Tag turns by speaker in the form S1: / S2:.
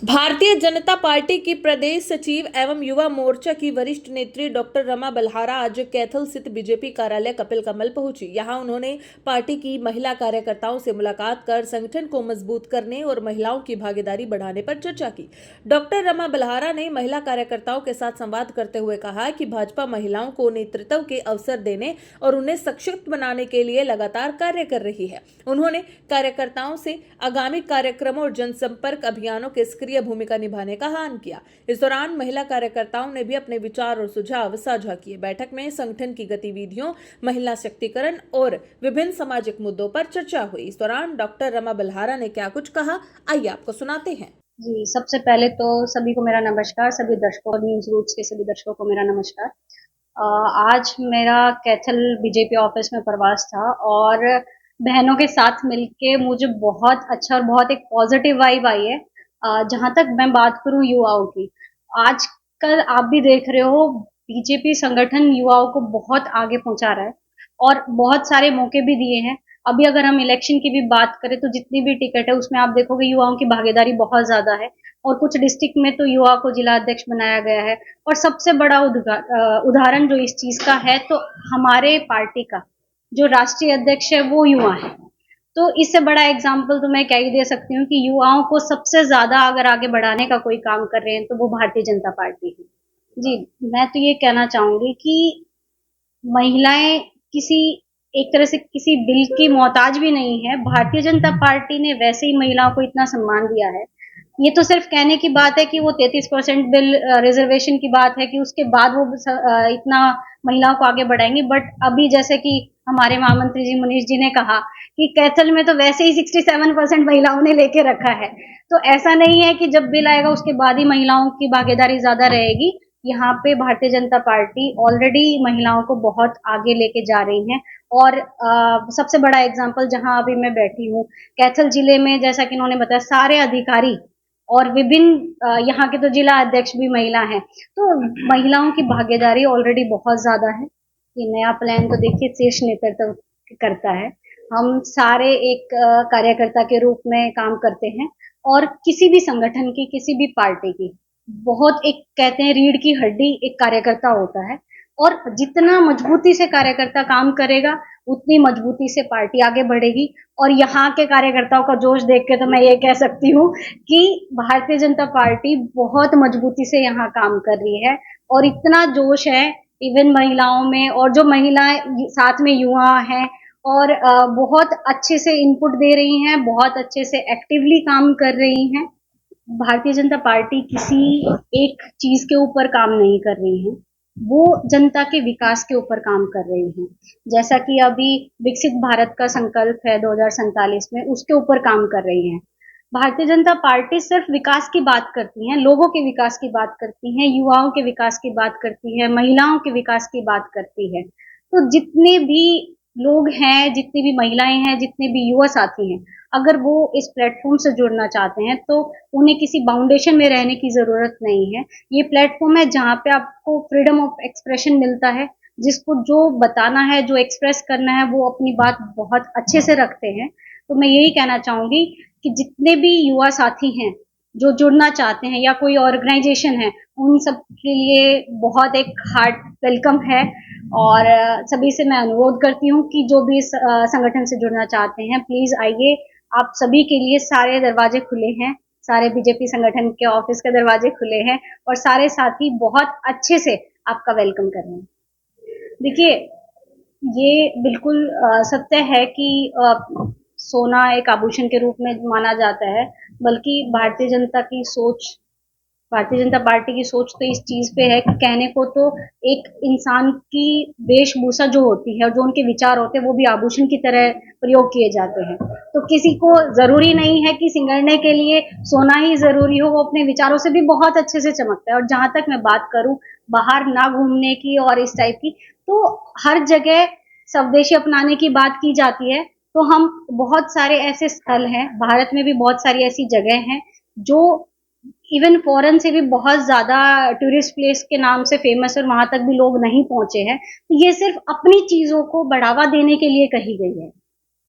S1: Bharatiya Janata party की प्रदेश सचिव एवं युवा मोर्चा की वरिष्ठ नेत्री डॉक्टर रमा बल्हारा आज कैथल स्थित बीजेपी कार्यालय कपिल कमल पहुंची। यहां उन्होंने पार्टी की महिला कार्यकर्ताओं से मुलाकात कर संगठन को मजबूत करने और महिलाओं की भागीदारी बढ़ाने पर चर्चा की। डॉक्टर रमा बल्हारा ने महिला कार्यकर्ताओं के साथ संवाद करते हुए कहा कि भाजपा महिलाओं को नेतृत्व के अवसर देने और उन्हें सशक्त बनाने के लिए लगातार कार्य कर रही है। उन्होंने कार्यकर्ताओं से आगामी कार्यक्रमों और जनसंपर्क अभियानों के सक्रिय भूमिका निभाने का आह्वान किया। इस दौरान महिला कार्यकर्ताओं ने भी अपने विचार और सुझाव साझा किए। बैठक में संगठन की गतिविधियों, महिला शक्तिकरण और विभिन्न सामाजिक मुद्दों पर चर्चा हुई। इस दौरान डॉक्टर रमा बल्हारा ने क्या कुछ कहा, आइए आपको सुनाते हैं।
S2: जी, सबसे पहले तो सभी को मेरा नमस्कार, सभी दर्शकों, न्यूज रूट्स के सभी दर्शकों को मेरा नमस्कार। आज मेरा कैथल बीजेपी ऑफिस में प्रवास था और बहनों के साथ मिलके मुझे बहुत अच्छा और बहुत एक पॉजिटिव वाइब आई है। जहां तक मैं बात करूं युवाओं की, आजकल आप भी देख रहे हो बीजेपी संगठन युवाओं को बहुत आगे पहुंचा रहा है और बहुत सारे मौके भी दिए हैं। अभी अगर हम इलेक्शन की भी बात करें तो जितनी भी टिकट है उसमें आप देखोगे युवाओं की भागीदारी बहुत ज्यादा है और कुछ डिस्ट्रिक्ट में तो युवा को जिला अध्यक्ष बनाया गया है। और सबसे बड़ा उदाहरण जो इस चीज का है तो हमारे पार्टी का जो राष्ट्रीय अध्यक्ष है वो युवा है। तो इससे बड़ा एग्जाम्पल तो मैं क्या ही दे सकती हूँ कि युवाओं को सबसे ज्यादा अगर आगे बढ़ाने का कोई काम कर रहे हैं तो वो भारतीय जनता पार्टी है। जी, मैं तो ये कहना चाहूंगी कि महिलाएं किसी एक तरह से किसी बिल की मोहताज भी नहीं है। भारतीय जनता पार्टी ने वैसे ही महिलाओं को इतना सम्मान दिया है। ये तो सिर्फ कहने की बात है कि वो 33% बिल रिजर्वेशन की बात है कि उसके बाद वो इतना महिलाओं को आगे बढ़ाएंगे। बट अभी जैसे कि हमारे महामंत्री जी मुनीष जी ने कहा कि कैथल में तो वैसे ही 67% महिलाओं ने लेके रखा है। तो ऐसा नहीं है कि जब बिल आएगा उसके बाद ही महिलाओं की भागीदारी ज्यादा रहेगी। यहाँ पे भारतीय जनता पार्टी ऑलरेडी महिलाओं को बहुत आगे लेके जा रही है। और सबसे बड़ा एग्जाम्पल जहां अभी मैं बैठी हूँ कैथल जिले में, जैसा कि इन्होंने बताया, सारे अधिकारी और विभिन्न यहाँ के तो जिला अध्यक्ष भी महिला हैं। तो महिलाओं की भागीदारी ऑलरेडी बहुत ज्यादा है। ये नया प्लान तो देखिए शीर्ष नेतृत्व करता है। हम सारे एक कार्यकर्ता के रूप में काम करते हैं और किसी भी संगठन की, किसी भी पार्टी की बहुत एक कहते हैं रीढ़ की हड्डी एक कार्यकर्ता होता है। और जितना मजबूती से कार्यकर्ता काम करेगा उतनी मजबूती से पार्टी आगे बढ़ेगी। और यहाँ के कार्यकर्ताओं का जोश देख के तो मैं ये कह सकती हूँ कि भारतीय जनता पार्टी बहुत मजबूती से यहाँ काम कर रही है और इतना जोश है इवन महिलाओं में, और जो महिलाएं साथ में युवा हैं और बहुत अच्छे से इनपुट दे रही हैं, बहुत अच्छे से एक्टिवली काम कर रही हैं। भारतीय जनता पार्टी किसी एक चीज के ऊपर काम नहीं कर रही है, वो जनता के विकास के ऊपर काम कर रही है। जैसा कि अभी विकसित भारत का संकल्प है 2047 में, उसके ऊपर काम कर रही है। भारतीय जनता पार्टी सिर्फ विकास की बात करती है, लोगों के विकास की बात करती है, युवाओं के विकास की बात करती है, महिलाओं के विकास की बात करती है। तो जितने भी लोग हैं, जितनी भी महिलाएं हैं, जितने भी युवा साथी हैं, अगर वो इस प्लेटफॉर्म से जुड़ना चाहते हैं तो उन्हें किसी बाउंडेशन में रहने की जरूरत नहीं है। ये प्लेटफॉर्म है जहाँ पे आपको फ्रीडम ऑफ एक्सप्रेशन मिलता है। जिसको जो बताना है, जो एक्सप्रेस करना है, वो अपनी बात बहुत अच्छे से रखते हैं। तो मैं यही कहना चाहूंगी कि जितने भी युवा साथी हैं जो जुड़ना चाहते हैं या कोई ऑर्गेनाइजेशन है, उन सब के लिए बहुत एक हार्ट वेलकम है। और सभी से मैं अनुरोध करती हूँ कि जो भी इस संगठन से जुड़ना चाहते हैं प्लीज आइए। आप सभी के लिए सारे दरवाजे खुले हैं, सारे बीजेपी संगठन के ऑफिस के दरवाजे खुले हैं और सारे साथी बहुत अच्छे से आपका वेलकम कर रहे हैं। देखिए, ये बिल्कुल सत्य है कि सोना एक आभूषण के रूप में माना जाता है, बल्कि भारतीय जनता पार्टी की सोच तो इस चीज पे है कि कहने को तो एक इंसान की वेशभूषा जो होती है और जो उनके विचार होते हैं वो भी आभूषण की तरह प्रयोग किए जाते हैं। तो किसी को जरूरी नहीं है कि सिंगरने के लिए सोना ही जरूरी हो, वो अपने विचारों से भी बहुत अच्छे से चमकता है। और जहां तक मैं बात करूं बाहर ना घूमने की और इस टाइप की, तो हर जगह स्वदेशी अपनाने की बात की जाती है। तो हम बहुत सारे ऐसे स्थल हैं, भारत में भी बहुत सारी ऐसी जगह हैं जो इवन फॉरेन से भी बहुत ज्यादा टूरिस्ट प्लेस के नाम से फेमस है और वहां तक भी लोग नहीं पहुंचे हैं। तो ये सिर्फ अपनी चीजों को बढ़ावा देने के लिए कही गई है।